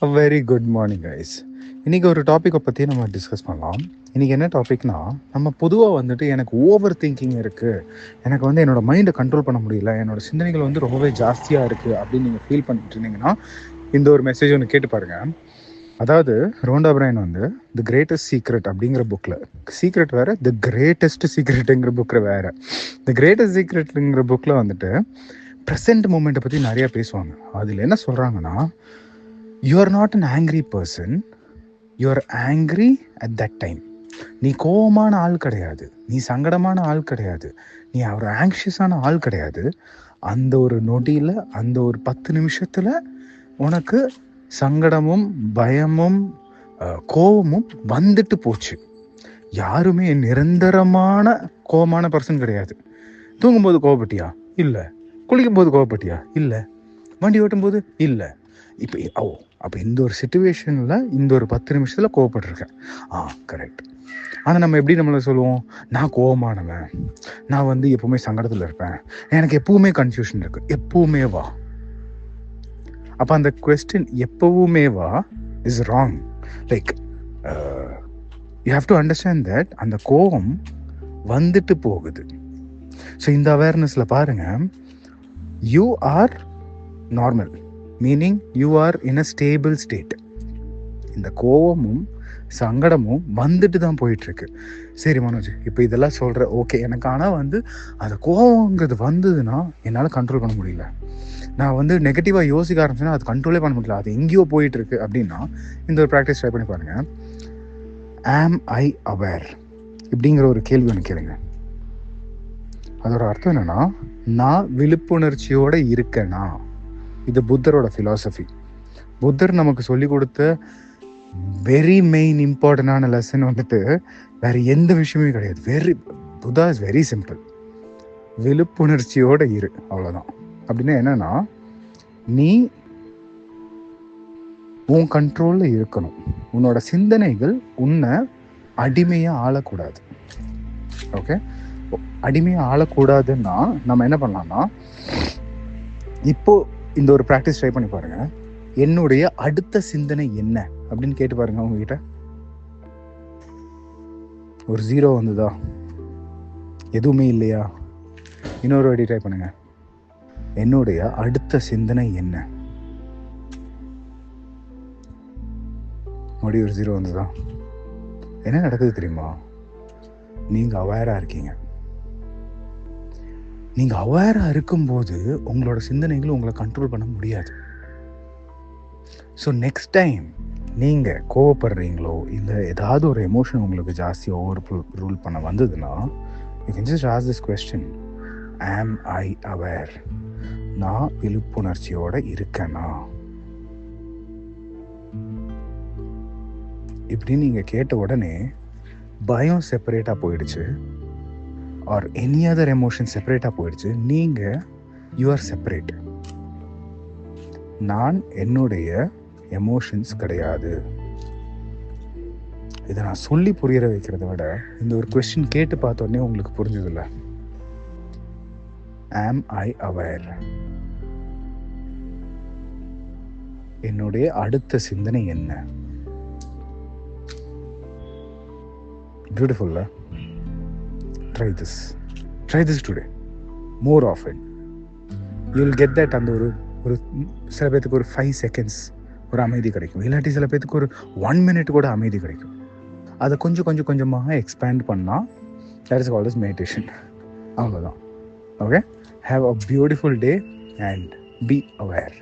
Very good morning guys. இன்றைக்கி ஒரு டாப்பிக்கை பற்றி நம்ம டிஸ்கஸ் பண்ணலாம். இன்றைக்கி என்ன டாபிக்னா, நம்ம பொதுவாக வந்துட்டு எனக்கு ஓவர் திங்கிங் இருக்குது, எனக்கு வந்து என்னோடய மைண்டை கண்ட்ரோல் பண்ண முடியல, என்னோடய சிந்தனைகள் வந்து ரொம்பவே ஜாஸ்தியாக இருக்குது அப்படின்னு நீங்கள் ஃபீல் பண்ணிட்டு இருந்தீங்கன்னா இந்த ஒரு மெசேஜ் ஒன்று கேட்டு பாருங்கள். அதாவது ரோண்டா பிரைன் வந்து தி கிரேட்டஸ்ட் சீக்ரெட் அப்படிங்கிற புக்கில், சீக்ரெட் வேறு, தி கிரேட்டஸ்ட் சீக்ரெட்டுங்கிற புக்கில் வேறு. தி கிரேட்டஸ்ட் சீக்ரெட்டுங்கிற புக்கில் வந்துட்டு ப்ரெசென்ட் மூமெண்ட்டை பற்றி நிறையா பேசுவாங்க. அதில் என்ன சொல்கிறாங்கன்னா, you are not an angry person, you are angry at that time. நீ கோபமான ஆள் கிடையாது, நீ சங்கடமான ஆள் கிடையாது, நீ ஒரு ஆங்ஷியஸான ஆள் கிடையாது. அந்த ஒரு நொடியில், அந்த ஒரு 10 நிமிஷத்தில் உனக்கு சங்கடமும் பயமும் கோபமும் வந்துட்டு போச்சு. யாருமே நிரந்தரமான கோபமான பர்சன் கிடையாது. தூங்கும்போது கோபப்பட்டியா? இல்லை. குளிக்கும் போது கோபப்பட்டியா? இல்லை. வண்டி ஓட்டும் போது இல்லை. இப்போ அப்போ இந்த ஒரு சிச்சுவேஷனில் இந்த ஒரு 10 நிமிஷத்தில் கோவப்பட்டிருக்கேன். கரெக்ட். ஆனால் நம்ம எப்படி நம்மளை சொல்லுவோம், நான் கோவமானவன், நான் வந்து எப்பவுமே சங்கடத்தில் இருப்பேன், எனக்கு எப்பவுமே கன்ஃபியூஷன் இருக்கு, எப்பவுமே வா. அப்போ அந்த கொஸ்டின் எப்பவுமே வா is wrong. Like you have to understand that அந்த கோவம் வந்துட்டு போகுது. ஸோ இந்த அவேர்னஸில் பாருங்கள், you are normal, meaning you are in a stable state. இந்த கோவமும் சங்கடமும் வந்துட்டு தான் போயிட்டுருக்கு. சரி மனோஜ், இப்போ இதெல்லாம் சொல்கிற ஓகே, எனக்கு ஆனால் வந்து அந்த கோவங்கிறது வந்ததுன்னா என்னால் கண்ட்ரோல் பண்ண முடியல, நான் வந்து நெகட்டிவாக யோசிக்க ஆரம்பிச்சேன்னா அது கண்ட்ரோலே பண்ண முடியல, அது எங்கேயோ போயிட்டுருக்கு அப்படின்னா இந்த ஒரு ப்ராக்டிஸ் ட்ரை பண்ணி பாருங்கள். ஆம் ஐ அவேர் இப்படிங்கிற ஒரு கேள்வி ஒன்று கேளுங்க. அதோட அர்த்தம் என்னென்னா, நான் விழிப்புணர்ச்சியோடு இருக்கேனா. இது புத்தரோட ஃபிலாசபி. புத்தர் நமக்கு சொல்லி கொடுத்த வெரி மெயின் இம்பார்ட்டண்டான லெசன் வந்துட்டு வேற எந்த விஷயமே கிடையாது. Buddha is very simple. விழிப்புணர்ச்சியோட இரு, அவ்வளோதான். அப்படின்னா என்னன்னா, நீ உன் கண்ட்ரோலில் இருக்கணும். உன்னோட சிந்தனைகள் உன்னை அடிமையாக ஆளக்கூடாது. ஓகே, அடிமையாக ஆளக்கூடாதுன்னா நம்ம என்ன பண்ணலாம்னா, இப்போ இந்த ஒரு ப்ராக்டிஸ் ட்ரை பண்ணி பாருங்க. என்னுடைய அடுத்த சிந்தனை என்ன அப்படின்னு கேட்டு பாருங்க. உங்ககிட்ட ஒரு 0 வந்ததா? எதுவுமே இல்லையா? இன்னொரு வாட்டி ட்ரை பண்ணுங்க. என்னுடைய அடுத்த சிந்தனை என்ன? மறுபடியும் ஒரு 0 வந்ததா? என்ன நடக்குது தெரியுமா? நீங்க அவேரா இருக்கீங்க. நீங்கள் அவேராக இருக்கும்போது உங்களோட சிந்தனைகள் உங்களை கண்ட்ரோல் பண்ண முடியாது. ஸோ நெக்ஸ்ட் டைம் நீங்கள் கோவப்படுறீங்களோ இல்லை ஏதாவது ஒரு எமோஷன் உங்களுக்கு ஜாஸ்தியாக ஓவர் ரூல் பண்ண வந்ததுன்னா, you can just ask this question, ஆம் ஐ அவேர்? நான் விழிப்புணர்ச்சியோடு இருக்கேனா? இப்படி நீங்கள் கேட்ட உடனே பயம் செப்பரேட்டாக போயிடுச்சு, ஆர் எனி அதர் எமோஷன் செப்பரேட்டாக போயிடுச்சு. நீங்கள் யூ ஆர் செப்பரேட். நான் என்னுடைய எமோஷன்ஸ் கிடையாது. இதை நான் சொல்லி புரியற வைக்கிறத விட இந்த ஒரு கொஸ்டின் கேட்டு பார்த்தோடனே உங்களுக்கு புரிஞ்சதில்ல. ஆம் ஐ அவேர்? என்னுடைய அடுத்த சிந்தனை என்ன? பியூட்டிஃபுல்ல? Try this today more often. You'll get that. அந்த ஒரு சில பேத்துக்கு ஒரு 5 seconds ஒரு அமைதி கிடைக்கும், இல்லாட்டி சில பேத்துக்கு ஒரு 1 minute கூட அமைதி கிடைக்கும். அதை கொஞ்சமாக எக்ஸ்பேண்ட் பண்ணால் that is called as meditation. அவ்வளோதான். Okay, have a beautiful day and be aware.